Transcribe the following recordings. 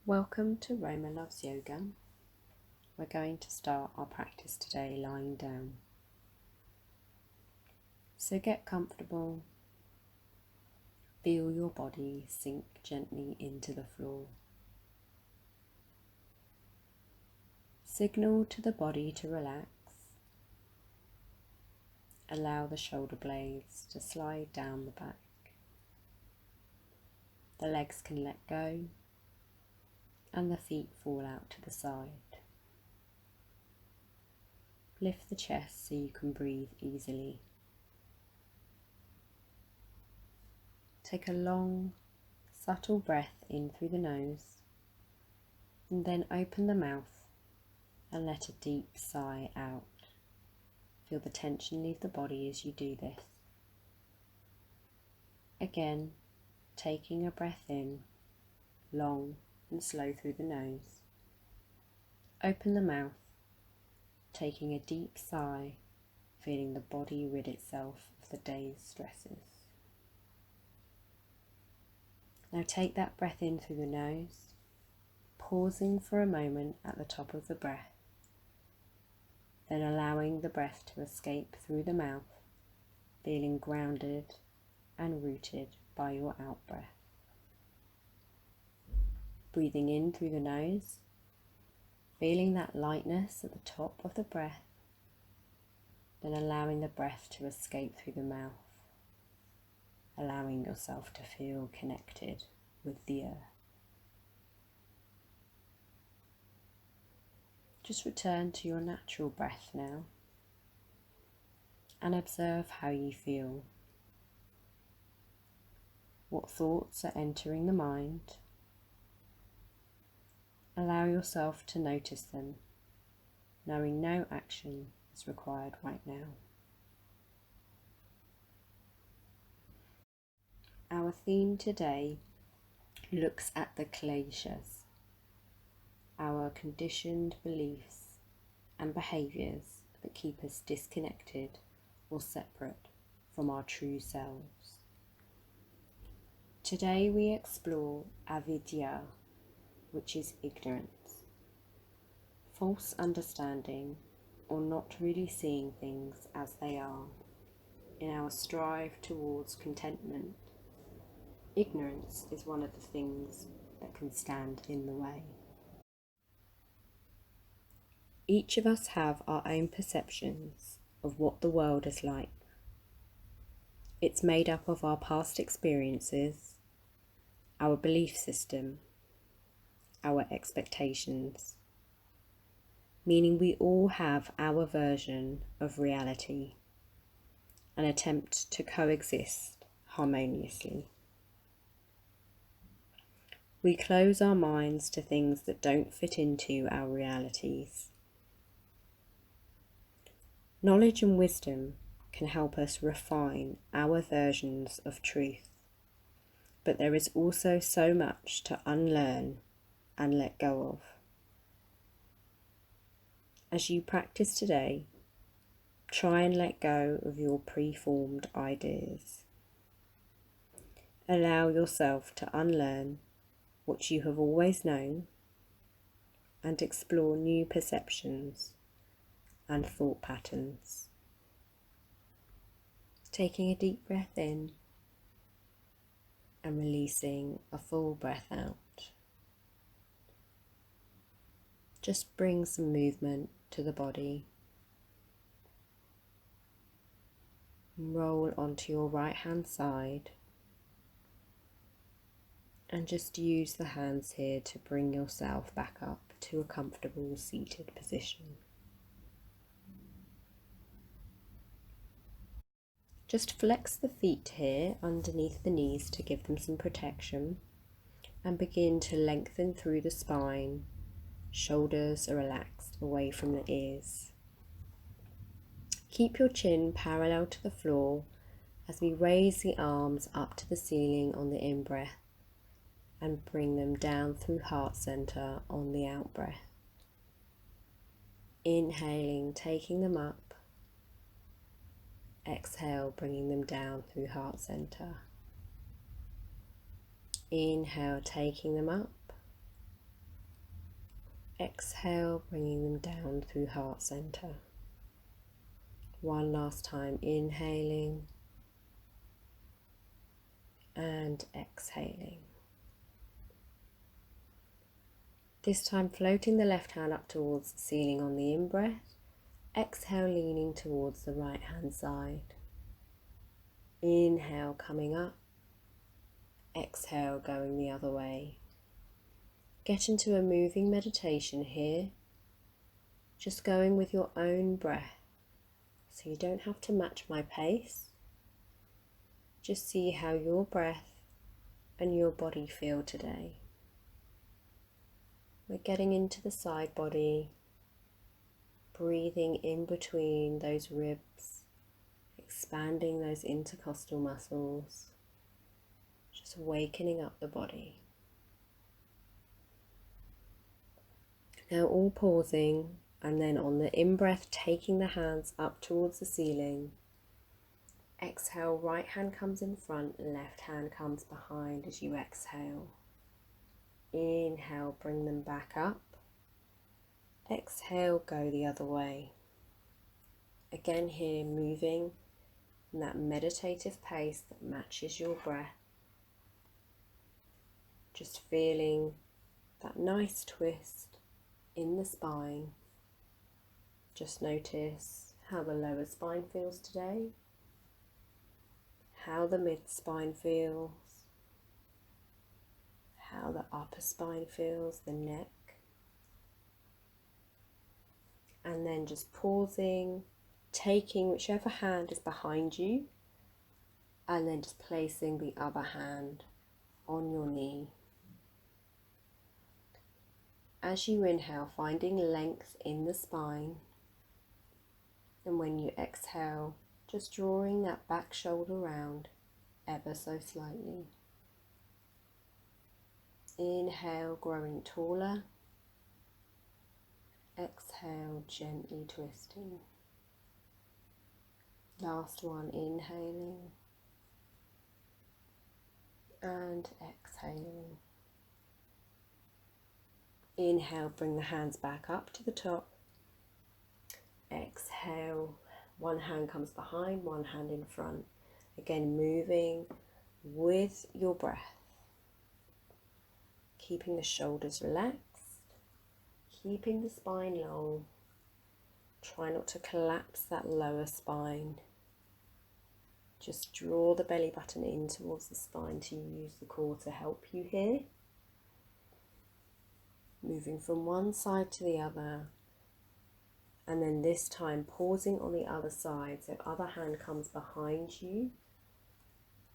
Welcome to Roma Loves Yoga. We're going to start our practice today lying down. So get comfortable. Feel your body sink gently into the floor. Signal to the body to relax. Allow the shoulder blades to slide down the back. The legs can let go and the feet fall out to the side. Lift the chest so you can breathe easily. Take a long, subtle breath in through the nose and then open the mouth and let a deep sigh out. Feel the tension leave the body as you do this. Again, taking a breath in, long and slow through the nose. Open the mouth, taking a deep sigh, feeling the body rid itself of the day's stresses. Now take that breath in through the nose, pausing for a moment at the top of the breath, then allowing the breath to escape through the mouth, feeling grounded and rooted by your out-breath. Breathing in through the nose, feeling that lightness at the top of the breath, then allowing the breath to escape through the mouth, allowing yourself to feel connected with the earth. Just return to your natural breath now and observe how you feel. What thoughts are entering the mind? Allow yourself to notice them, knowing no action is required right now. Our theme today looks at the kleshas, our conditioned beliefs and behaviours that keep us disconnected or separate from our true selves. Today we explore avidya, which is ignorance, false understanding or not really seeing things as they are. In our strive towards contentment, ignorance is one of the things that can stand in the way. Each of us have our own perceptions of what the world is like. It's made up of our past experiences, our belief system, our expectations, meaning we all have our version of reality and attempt to coexist harmoniously. We close our minds to things that don't fit into our realities. Knowledge and wisdom can help us refine our versions of truth, but there is also so much to unlearn and let go of. As you practice today, try and let go of your preformed ideas. Allow yourself to unlearn what you have always known and explore new perceptions and thought patterns. Taking a deep breath in and releasing a full breath out. Just bring some movement to the body. Roll onto your right hand side and just use the hands here to bring yourself back up to a comfortable seated position. Just flex the feet here underneath the knees to give them some protection and begin to lengthen through the spine. Shoulders are relaxed away from the ears. Keep your chin parallel to the floor as we raise the arms up to the ceiling on the in-breath and bring them down through heart center on the out-breath. Inhaling, taking them up. Exhale, bringing them down through heart center. Inhale, taking them up. Exhale, bringing them down through heart center. One last time, inhaling and exhaling. This time floating the left hand up towards the ceiling on the in-breath. Exhale, leaning towards the right hand side. Inhale, coming up. Exhale, going the other way. Get into a moving meditation here, just going with your own breath. So you don't have to match my pace. Just see how your breath and your body feel today. We're getting into the side body, breathing in between those ribs, expanding those intercostal muscles, just awakening up the body. Now all pausing, and then on the in-breath taking the hands up towards the ceiling. Exhale, right hand comes in front, left hand comes behind as you exhale. Inhale, bring them back up. Exhale, go the other way. Again here, moving in that meditative pace that matches your breath. Just feeling that nice twist in the spine. Just notice how the lower spine feels today, how the mid-spine feels, how the upper spine feels, the neck. And then just pausing, taking whichever hand is behind you, and then just placing the other hand on your knee. As you inhale, finding length in the spine. And when you exhale, just drawing that back shoulder round ever so slightly. Inhale, growing taller. Exhale, gently twisting. Last one, inhaling and exhaling. Inhale, bring the hands back up to the top. Exhale, one hand comes behind, one hand in front. Again, moving with your breath. Keeping the shoulders relaxed, keeping the spine long. Try not to collapse that lower spine. Just draw the belly button in towards the spine to use the core to help you here. Moving from one side to the other, and then this time pausing on the other side, so other hand comes behind you,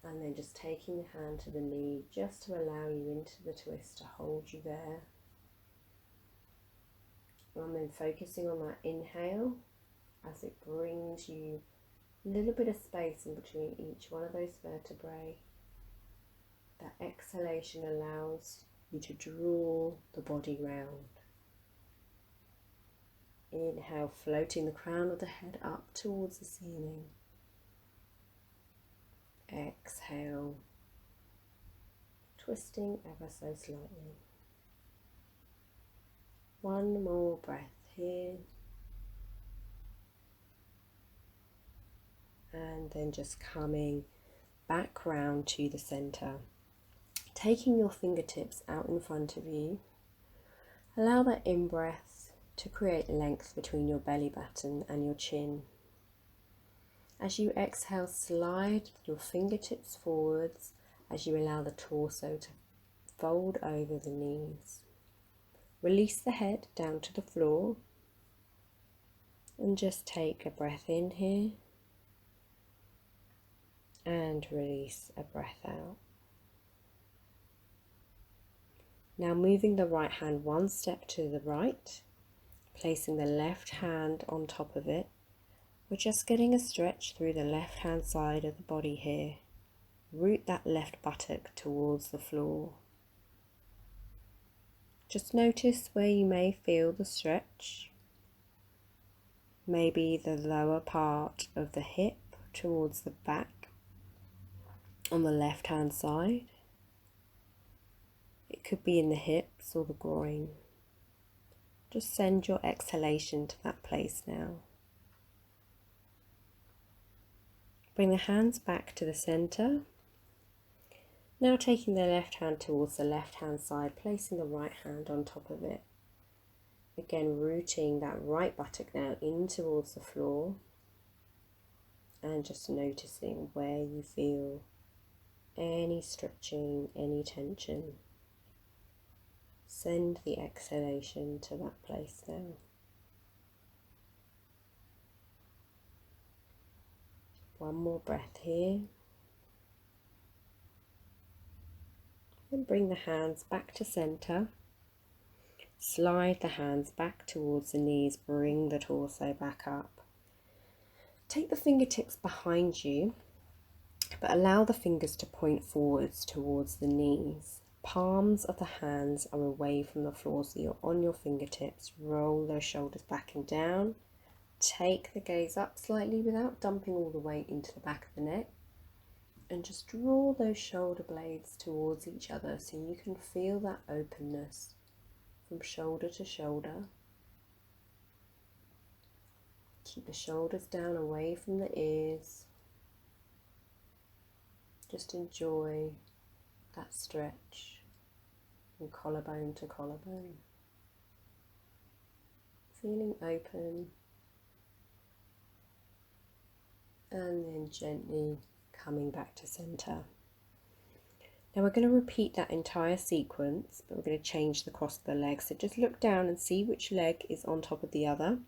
and then just taking the hand to the knee just to allow you into the twist to hold you there. And then focusing on that inhale as it brings you a little bit of space in between each one of those vertebrae. That exhalation allows you to draw the body round. Inhale, floating the crown of the head up towards the ceiling. Exhale, twisting ever so slightly. One more breath here. And then just coming back round to the center. Taking your fingertips out in front of you. Allow that in-breath to create length between your belly button and your chin. As you exhale, slide your fingertips forwards as you allow the torso to fold over the knees. Release the head down to the floor and just take a breath in here and release a breath out. Now moving the right hand one step to the right, placing the left hand on top of it. We're just getting a stretch through the left hand side of the body here. Root that left buttock towards the floor. Just notice where you may feel the stretch. Maybe the lower part of the hip towards the back on the left hand side. It could be in the hips or the groin. Just send your exhalation to that place now. Bring the hands back to the center. Now taking the left hand towards the left hand side, placing the right hand on top of it. Again, rooting that right buttock now in towards the floor, and just noticing where you feel any stretching, any tension. Send the exhalation to that place now. One more breath here. And bring the hands back to center. Slide the hands back towards the knees, bring the torso back up. Take the fingertips behind you, but allow the fingers to point forwards towards the knees. Palms of the hands are away from the floor, so you're on your fingertips. Roll those shoulders back and down. Take the gaze up slightly without dumping all the weight into the back of the neck. And just draw those shoulder blades towards each other so you can feel that openness from shoulder to shoulder. Keep the shoulders down away from the ears. Just enjoy that stretch from collarbone to collarbone. Feeling open, and then gently coming back to center. Now we're going to repeat that entire sequence, but we're going to change the cross of the legs. So just look down and see which leg is on top of the other,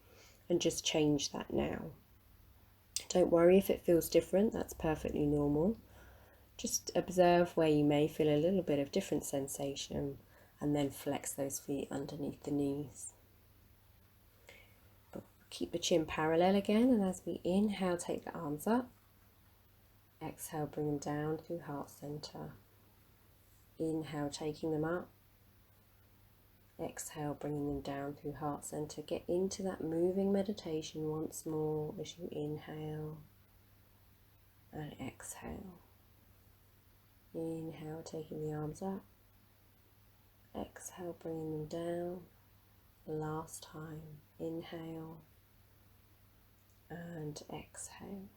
and just change that now. Don't worry if it feels different, that's perfectly normal. Just observe where you may feel a little bit of different sensation, and then flex those feet underneath the knees. But keep the chin parallel again, and as we inhale, take the arms up. Exhale, bring them down through heart center. Inhale, taking them up. Exhale, bringing them down through heart center. Get into that moving meditation once more as you inhale and exhale. Inhale, taking the arms up. Exhale, bringing them down. Last time. Inhale and exhale.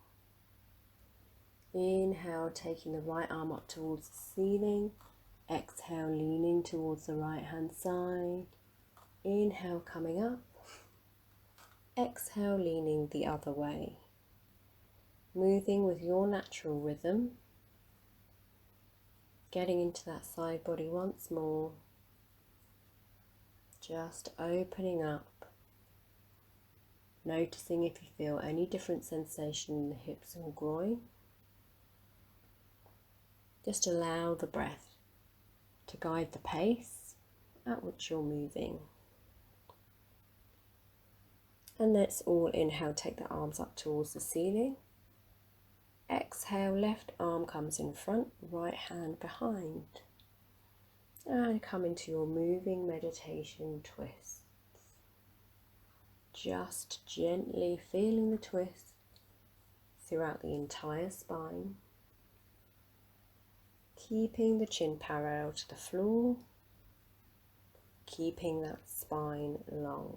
Inhale, taking the right arm up towards the ceiling. Exhale, leaning towards the right hand side. Inhale, coming up. Exhale, leaning the other way. Moving with your natural rhythm. Getting into that side body once more. Just opening up. Noticing if you feel any different sensation in the hips and groin. Just allow the breath to guide the pace at which you're moving. And let's all inhale, take the arms up towards the ceiling. Exhale, left arm comes in front, right hand behind. And come into your moving meditation twists. Just gently feeling the twist throughout the entire spine. Keeping the chin parallel to the floor, keeping that spine long.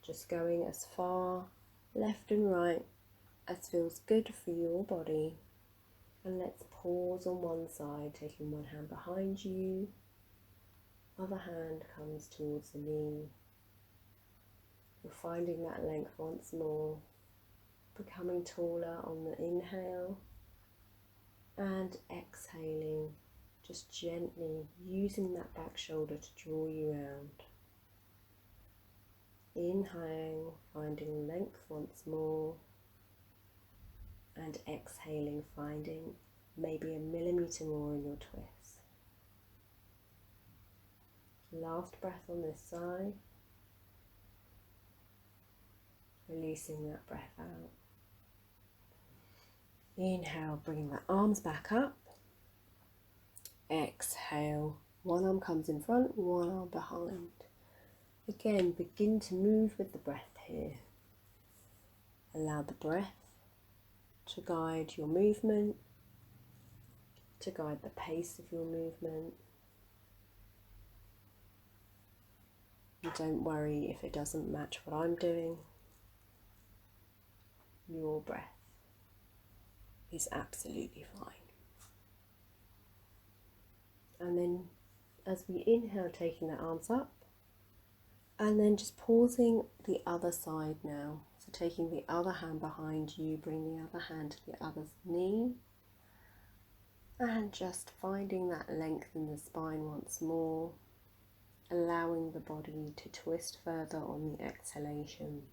Just going as far left and right as feels good for your body. And let's pause on one side, taking one hand behind you, other hand comes towards the knee. You're finding that length once more, becoming taller on the inhale. And exhaling, just gently using that back shoulder to draw you round. Inhale, finding length once more. And exhaling, finding maybe a millimetre more in your twist. Last breath on this side. Releasing that breath out. Inhale, bringing the arms back up. Exhale, one arm comes in front, one arm behind. Again, begin to move with the breath here. Allow the breath to guide your movement, to guide the pace of your movement. Don't worry if it doesn't match what I'm doing. Your breath is absolutely fine. And then as we inhale, taking the arms up, and then just pausing the other side now. So taking the other hand behind you, bring the other hand to the other knee, and just finding that length in the spine once more, allowing the body to twist further on the exhalation.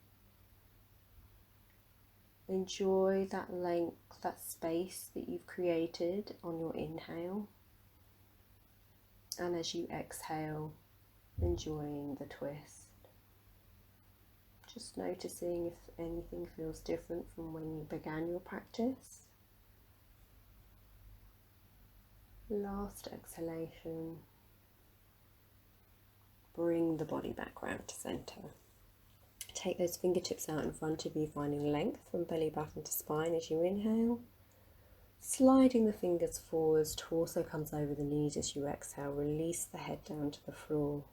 Enjoy that length, that space that you've created on your inhale, and as you exhale, enjoying the twist. Just noticing if anything feels different from when you began your practice. Last exhalation. Bring the body back round to centre. Take those fingertips out in front of you, finding length from belly button to spine as you inhale. Sliding the fingers forwards, torso comes over the knees as you exhale. Release the head down to the floor.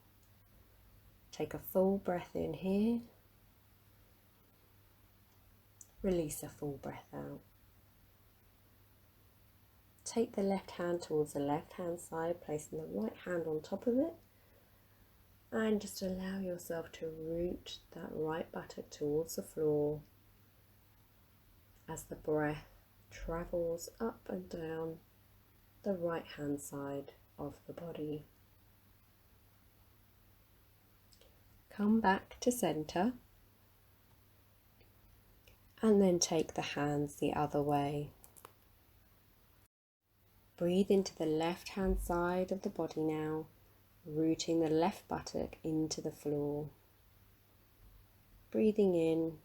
Take a full breath in here. Release a full breath out. Take the left hand towards the left hand side, placing the right hand on top of it. And just allow yourself to root that right buttock towards the floor as the breath travels up and down the right hand side of the body. Come back to center and then take the hands the other way. Breathe into the left hand side of the body now, rooting the left buttock into the floor. Breathing in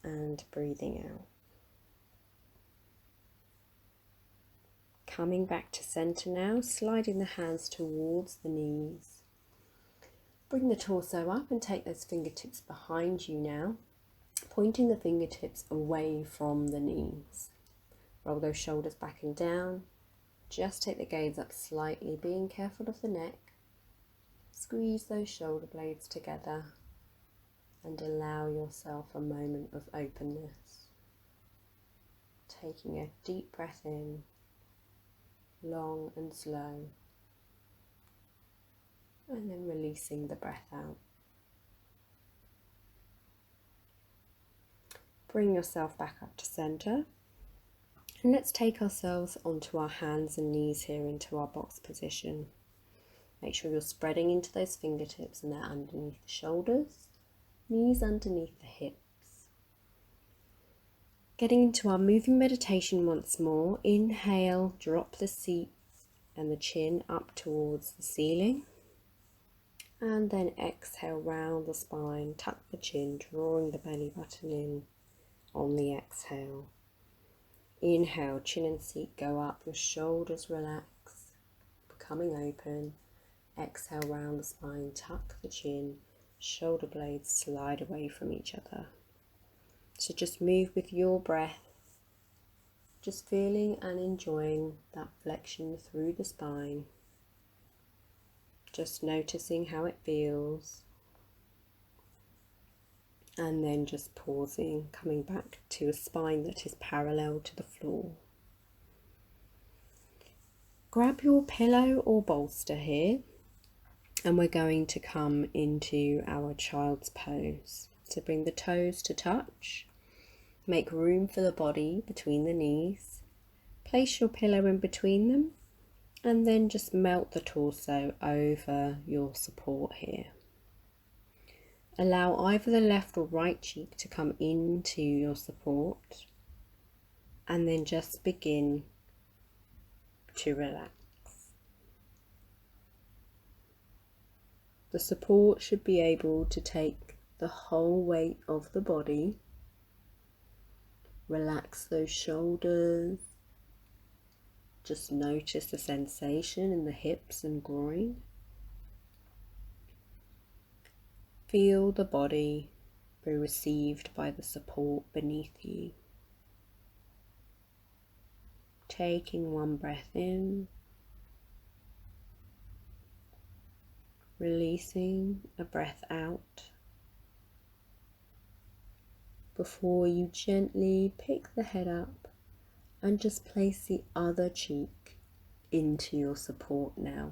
and breathing out. Coming back to center now, sliding the hands towards the knees. Bring the torso up and take those fingertips behind you now, pointing the fingertips away from the knees. Roll those shoulders back and down. Just take the gaze up slightly, being careful of the neck. Squeeze those shoulder blades together and allow yourself a moment of openness. Taking a deep breath in, long and slow, and then releasing the breath out. Bring yourself back up to center. And let's take ourselves onto our hands and knees here into our box position. Make sure you're spreading into those fingertips and they're underneath the shoulders, knees underneath the hips. Getting into our moving meditation once more. Inhale, drop the seat and the chin up towards the ceiling. And then exhale, round the spine, tuck the chin, drawing the belly button in on the exhale. Inhale, chin and seat go up, your shoulders relax, becoming open. Exhale, round the spine, tuck the chin, shoulder blades slide away from each other. So just move with your breath, just feeling and enjoying that flexion through the spine. Just noticing how it feels. And then just pausing, coming back to a spine that is parallel to the floor. Grab your pillow or bolster here, and we're going to come into our child's pose. So bring the toes to touch, make room for the body between the knees, place your pillow in between them, and then just melt the torso over your support here. Allow either the left or right cheek to come into your support, and then just begin to relax. The support should be able to take the whole weight of the body. Relax those shoulders. Just notice the sensation in the hips and groin. Feel the body be received by the support beneath you. Taking one breath in releasing a breath out before you gently pick the head up and just place the other cheek into your support now.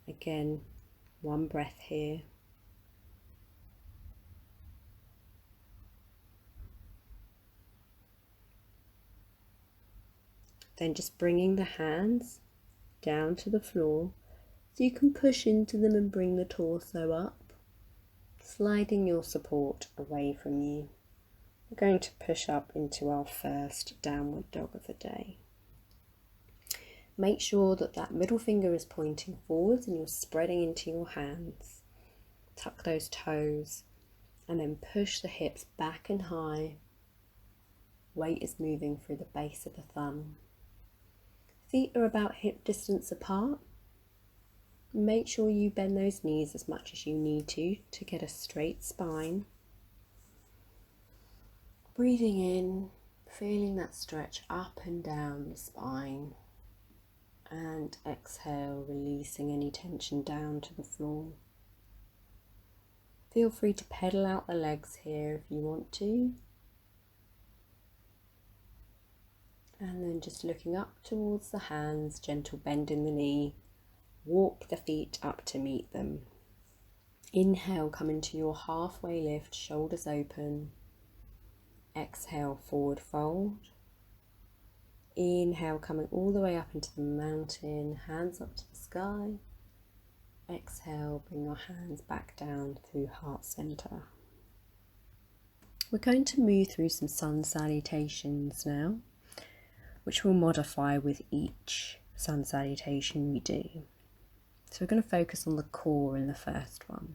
Again, one breath here. Then just bringing the hands down to the floor so you can push into them and bring the torso up, sliding your support away from you. We're going to push up into our first downward dog of the day. Make sure that that middle finger is pointing forwards and you're spreading into your hands. Tuck those toes and then push the hips back and high. Weight is moving through the base of the thumb. Feet are about hip distance apart. Make sure you bend those knees as much as you need to get a straight spine. Breathing in, feeling that stretch up and down the spine. And exhale, releasing any tension down to the floor. Feel free to pedal out the legs here if you want to. And then just looking up towards the hands, gentle bend in the knee. Walk the feet up to meet them. Inhale, come into your halfway lift, shoulders open. Exhale, forward fold. Inhale, coming all the way up into the mountain, hands up to the sky. Exhale, bring your hands back down through heart center. We're going to move through some sun salutations now, which we'll modify with each sun salutation we do. So we're going to focus on the core in the first one.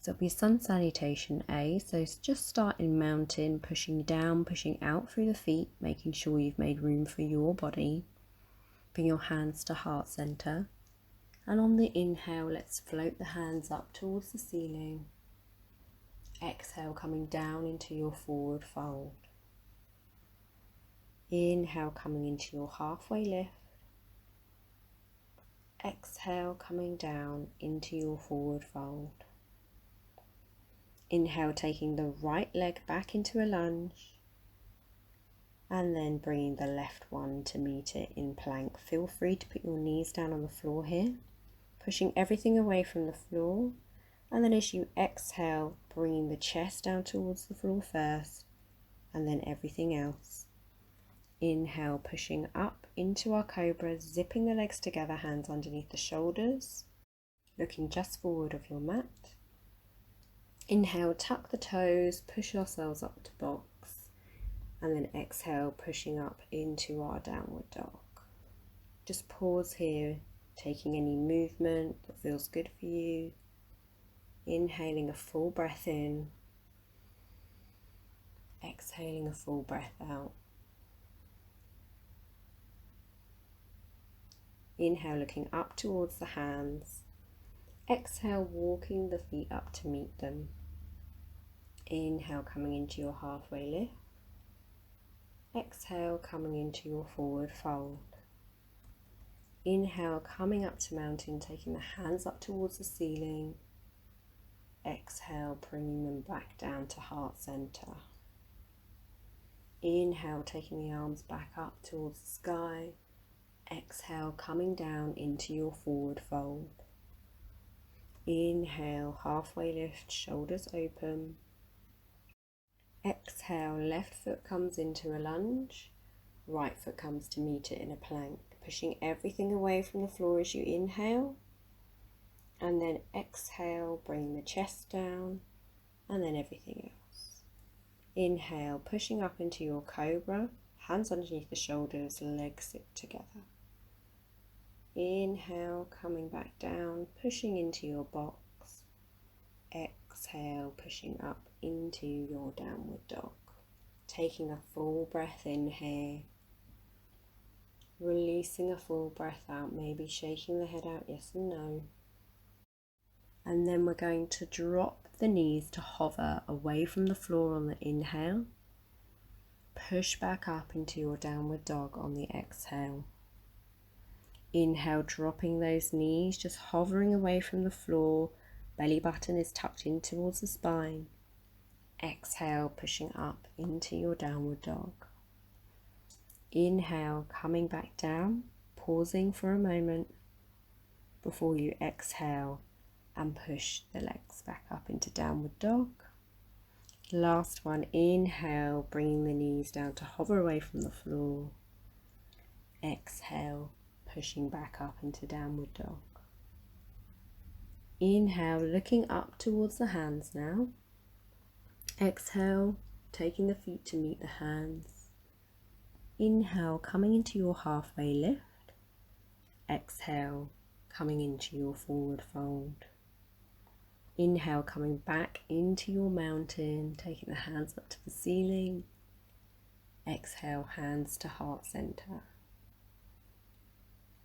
So it'll be sun salutation A, so just start in mountain, pushing down, pushing out through the feet, making sure you've made room for your body. Bring your hands to heart center. And on the inhale, let's float the hands up towards the ceiling. Exhale, coming down into your forward fold. Inhale, coming into your halfway lift. Exhale, coming down into your forward fold. Inhale, taking the right leg back into a lunge. And then bringing the left one to meet it in plank. Feel free to put your knees down on the floor here, pushing everything away from the floor. And then as you exhale, bringing the chest down towards the floor first, and then everything else. Inhale, pushing up into our cobra, zipping the legs together, hands underneath the shoulders, looking just forward of your mat. Inhale, tuck the toes, push ourselves up to box, and then exhale, pushing up into our downward dog. Just pause here, taking any movement that feels good for you. Inhaling a full breath in, exhaling a full breath out. Inhale, looking up towards the hands. Exhale, walking the feet up to meet them. Inhale, coming into your halfway lift. Exhale, coming into your forward fold. Inhale, coming up to mountain, taking the hands up towards the ceiling. Exhale, bringing them back down to heart center. Inhale, taking the arms back up towards the sky. Exhale, coming down into your forward fold. Inhale, halfway lift, shoulders open. Exhale, left foot comes into a lunge. Right foot comes to meet it in a plank. Pushing everything away from the floor as you inhale. And then exhale, bring the chest down. And then everything else. Inhale, pushing up into your cobra. Hands underneath the shoulders, legs sit together. Inhale, coming back down, pushing into your box. Exhale, pushing up into your downward dog. Taking a full breath in here. Releasing a full breath out, maybe shaking the head out, yes and no. And then we're going to drop the knees to hover away from the floor on the inhale. Push back up into your downward dog on the exhale. Inhale, dropping those knees, just hovering away from the floor. Belly button is tucked in towards the spine. Exhale, pushing up into your downward dog. Inhale, coming back down, pausing for a moment before you exhale and push the legs back up into downward dog. Last one, inhale, bringing the knees down to hover away from the floor. Exhale, pushing back up into downward dog. Inhale, looking up towards the hands now. Exhale, taking the feet to meet the hands. Inhale, coming into your halfway lift. Exhale, coming into your forward fold. Inhale, coming back into your mountain, taking the hands up to the ceiling. Exhale, hands to heart center.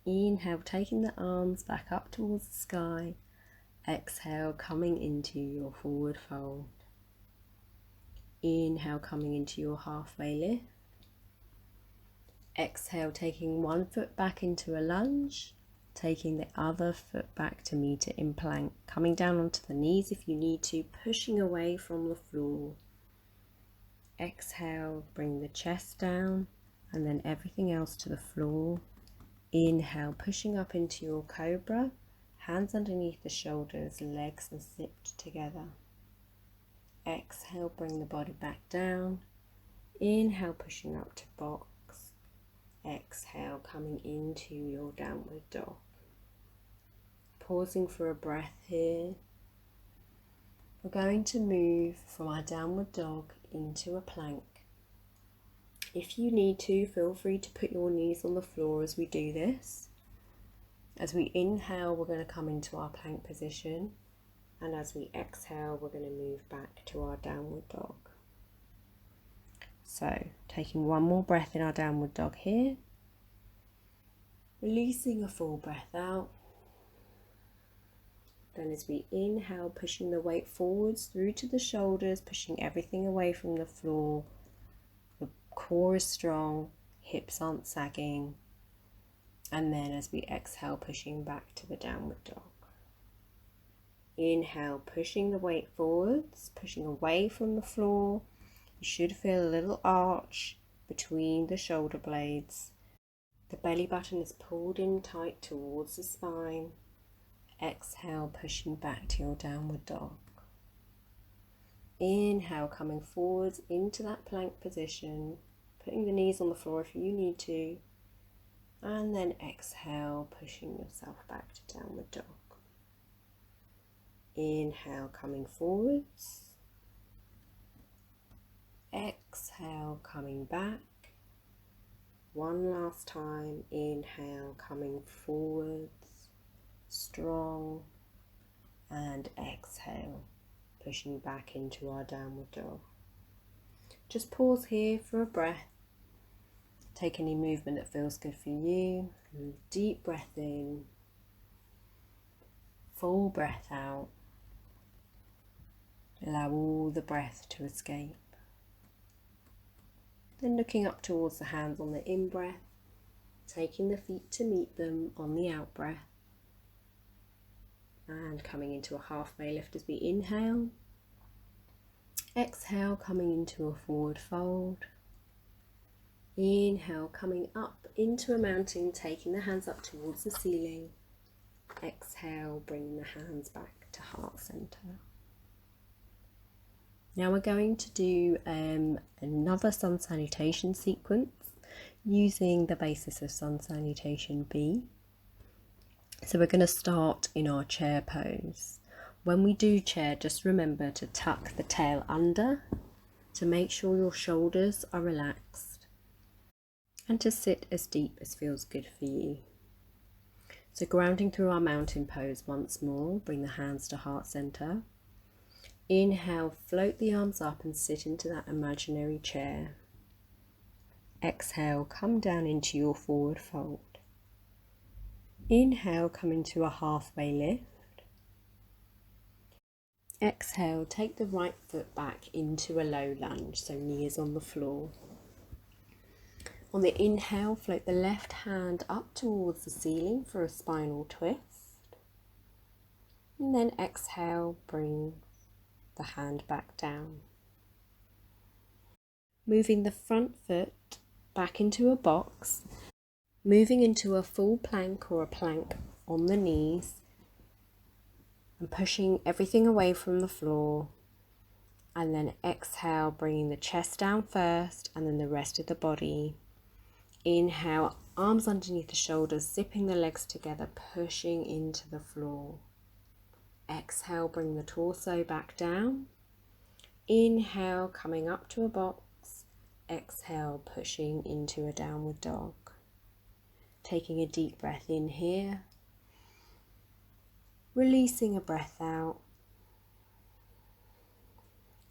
Inhale, taking the arms back up towards the sky. Exhale, coming into your forward fold. Inhale, coming into your halfway lift. Exhale, taking one foot back into a lunge, taking the other foot back to meet it in plank, coming down onto the knees if you need to, pushing away from the floor. Exhale, bring the chest down and then everything else to the floor. Inhale, pushing up into your cobra, hands underneath the shoulders, legs are zipped together. Exhale, bring the body back down. Inhale, pushing up to box. Exhale, coming into your downward dog. Pausing for a breath here. We're going to move from our downward dog into a plank. If you need to, feel free to put your knees on the floor as we do this. As we inhale, we're going to come into our plank position. And as we exhale, we're going to move back to our downward dog. So, taking one more breath in our downward dog here. Releasing a full breath out. Then as we inhale, pushing the weight forwards through to the shoulders, pushing everything away from the floor. The core is strong, hips aren't sagging. And then as we exhale, pushing back to the downward dog. Inhale, pushing the weight forwards, pushing away from the floor. You should feel a little arch between the shoulder blades. The belly button is pulled in tight towards the spine. Exhale, pushing back to your downward dog. Inhale, coming forwards into that plank position, putting the knees on the floor if you need to. And then exhale, pushing yourself back to downward dog. Inhale, coming forwards. Exhale, coming back. One last time. Inhale, coming forwards, strong. And exhale, pushing back into our downward dog. Just pause here for a breath. Take any movement that feels good for you. Deep breath in. Full breath out. Allow all the breath to escape. Then looking up towards the hands on the in-breath, taking the feet to meet them on the out-breath, and coming into a halfway lift as we inhale. Exhale, coming into a forward fold. Inhale, coming up into a mountain, taking the hands up towards the ceiling. Exhale, bringing the hands back to heart center. Now we're going to do another sun salutation sequence using the basis of sun salutation B. So we're going to start in our chair pose. When we do chair, just remember to tuck the tail under to make sure your shoulders are relaxed and to sit as deep as feels good for you. So grounding through our mountain pose once more, bring the hands to heart center. Inhale, float the arms up and sit into that imaginary chair. Exhale, come down into your forward fold. Inhale, come into a halfway lift. Exhale, take the right foot back into a low lunge, so knees on the floor. On the inhale, float the left hand up towards the ceiling for a spinal twist. And then exhale, bring the hand back down. Moving the front foot back into a box, moving into a full plank or a plank on the knees, and pushing everything away from the floor. And then exhale, bringing the chest down first and then the rest of the body. Inhale, arms underneath the shoulders, zipping the legs together, pushing into the floor. Exhale, bring the torso back down. Inhale, coming up to a box. Exhale, pushing into a downward dog. Taking a deep breath in here. Releasing a breath out.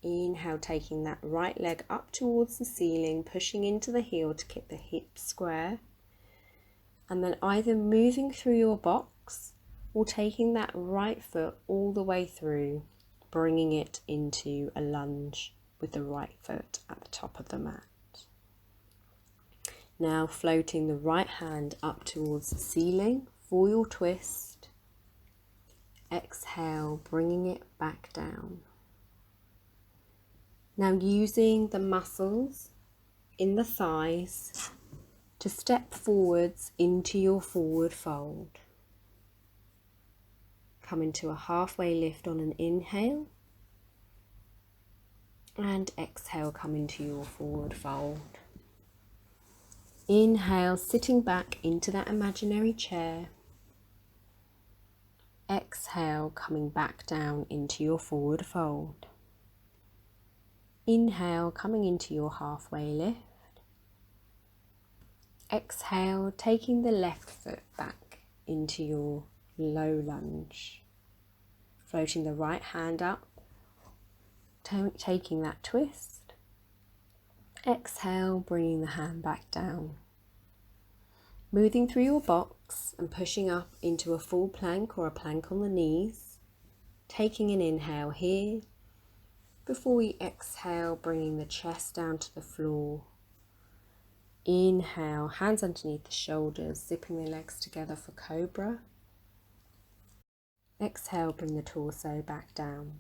Inhale, taking that right leg up towards the ceiling, pushing into the heel to keep the hips square. And then either moving through your box or taking that right foot all the way through, bringing it into a lunge with the right foot at the top of the mat. Now floating the right hand up towards the ceiling for your twist. Exhale, bringing it back down. Now using the muscles in the thighs to step forwards into your forward fold. Come into a halfway lift on an inhale. And exhale, come into your forward fold. Inhale, sitting back into that imaginary chair. Exhale, coming back down into your forward fold. Inhale, coming into your halfway lift. Exhale, taking the left foot back into your low lunge. Floating the right hand up, taking that twist. Exhale, bringing the hand back down. Moving through your box and pushing up into a full plank or a plank on the knees. Taking an inhale here. Before we exhale, bringing the chest down to the floor. Inhale, hands underneath the shoulders, zipping the legs together for cobra. Exhale, bring the torso back down.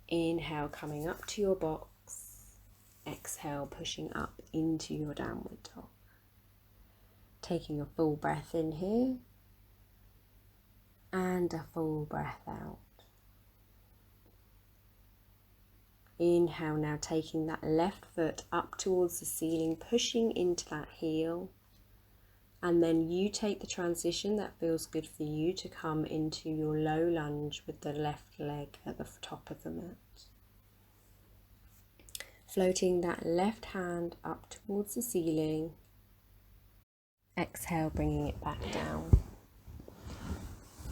Inhale, coming up to your box. Exhale, pushing up into your downward dog. Taking a full breath in here and a full breath out. Inhale, now taking that left foot up towards the ceiling, pushing into that heel. And then you take the transition that feels good for you to come into your low lunge with the left leg at the top of the mat. Floating that left hand up towards the ceiling. Exhale, bringing it back down.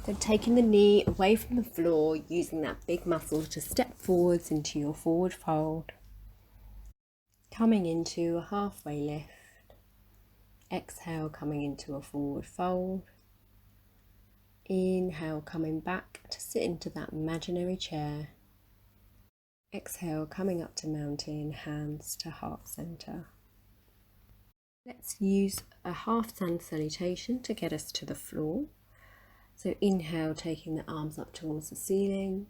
Then taking the knee away from the floor, using that big muscle to step forwards into your forward fold. Coming into a halfway lift. Exhale, coming into a forward fold. Inhale, coming back to sit into that imaginary chair. Exhale, coming up to mountain, hands to heart center. Let's use a half sun salutation to get us to the floor. So inhale, taking the arms up towards the ceiling.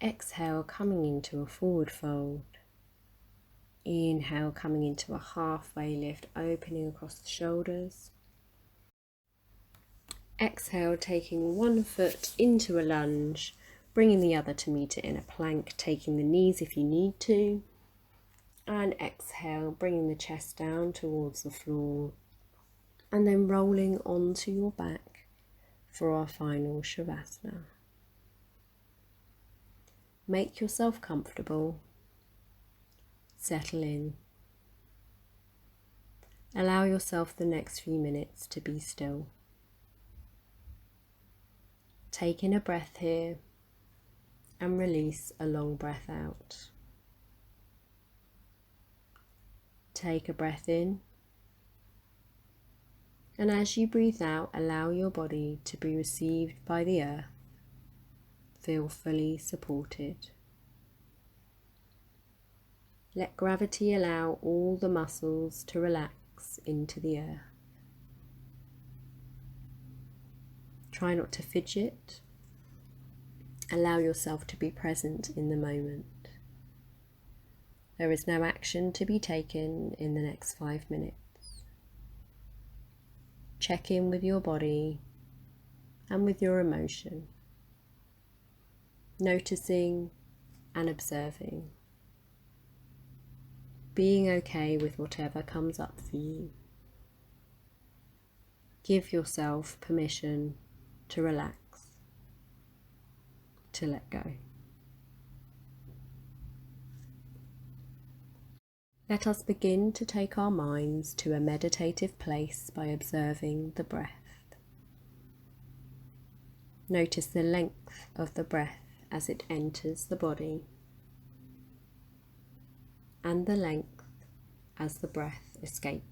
Exhale, coming into a forward fold. Inhale, coming into a halfway lift, opening across the shoulders. Exhale, taking one foot into a lunge, bringing the other to meet it in a plank, taking the knees if you need to. And exhale, bringing the chest down towards the floor. And then rolling onto your back for our final Shavasana. Make yourself comfortable. Settle in. Allow yourself the next few minutes to be still. Take in a breath here and release a long breath out. Take a breath in. And as you breathe out, allow your body to be received by the earth. Feel fully supported. Let gravity allow all the muscles to relax relax into the earth. Try not to fidget. Allow yourself to be present in the moment. There is no action to be taken in the next 5 minutes. Check in with your body and with your emotion, noticing and observing, being okay with whatever comes up for you. Give yourself permission to relax, to let go. Let us begin to take our minds to a meditative place by observing the breath. Notice the length of the breath as it enters the body, and the length as the breath escapes.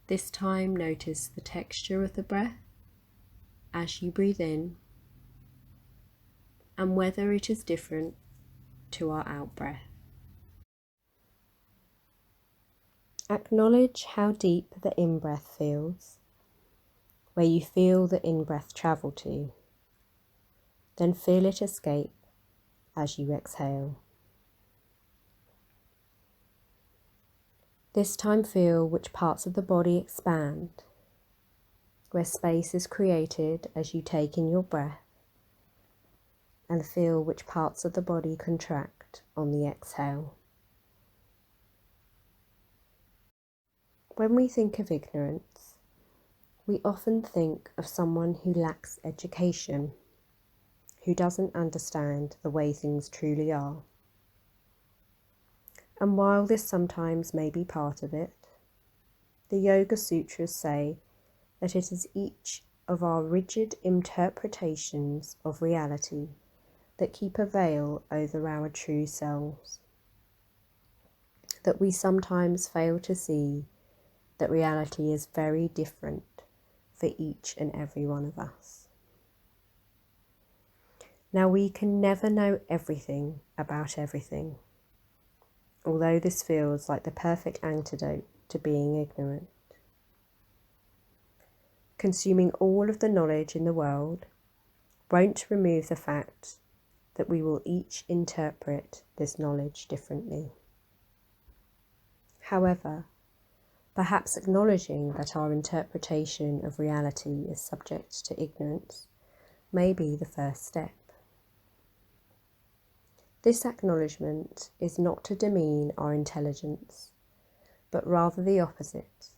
This time notice the texture of the breath as you breathe in, and whether it is different to our out-breath. Acknowledge how deep the in-breath feels, where you feel the in-breath travel to. Then feel it escape as you exhale. This time feel which parts of the body expand, where space is created as you take in your breath, and feel which parts of the body contract on the exhale. When we think of ignorance, we often think of someone who lacks education, who doesn't understand the way things truly are. And while this sometimes may be part of it, the Yoga Sutras say that it is each of our rigid interpretations of reality that keep a veil over our true selves, that we sometimes fail to see that reality is very different for each and every one of us. Now, we can never know everything about everything, although this feels like the perfect antidote to being ignorant. Consuming all of the knowledge in the world won't remove the fact that we will each interpret this knowledge differently. However, perhaps acknowledging that our interpretation of reality is subject to ignorance may be the first step. This acknowledgement is not to demean our intelligence, but rather the opposite,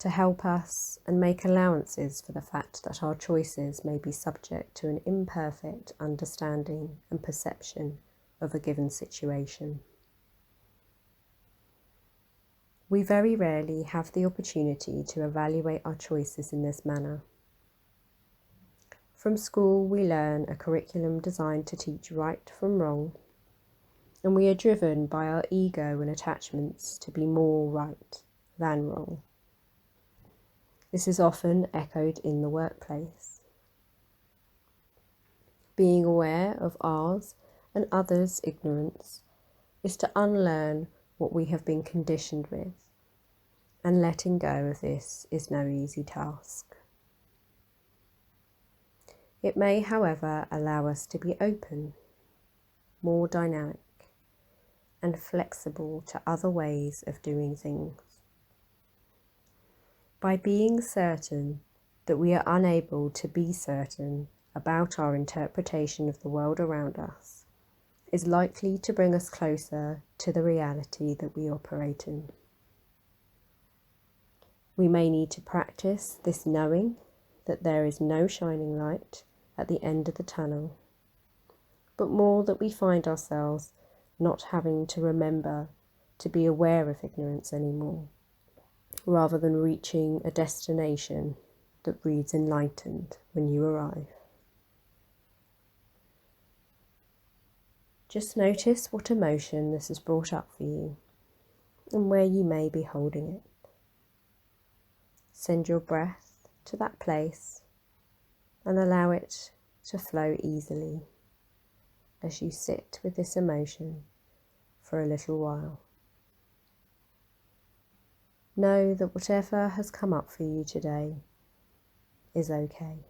to help us and make allowances for the fact that our choices may be subject to an imperfect understanding and perception of a given situation. We very rarely have the opportunity to evaluate our choices in this manner. From school, we learn a curriculum designed to teach right from wrong, and we are driven by our ego and attachments to be more right than wrong. This is often echoed in the workplace. Being aware of ours and others' ignorance is to unlearn what we have been conditioned with, and letting go of this is no easy task. It may, however, allow us to be open, more dynamic, and flexible to other ways of doing things. By being certain that we are unable to be certain about our interpretation of the world around us is likely to bring us closer to the reality that we operate in. We may need to practice this knowing that there is no shining light at the end of the tunnel, but more that we find ourselves not having to remember to be aware of ignorance anymore, rather than reaching a destination that reads enlightened when you arrive. Just notice what emotion this has brought up for you and where you may be holding it. Send your breath to that place and allow it to flow easily as you sit with this emotion for a little while. Know that whatever has come up for you today is okay.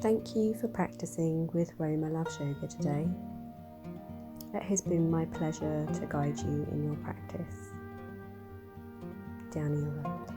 Thank you for practicing with Roma Loves Yoga today. It has been my pleasure to guide you in your practice. Down your road.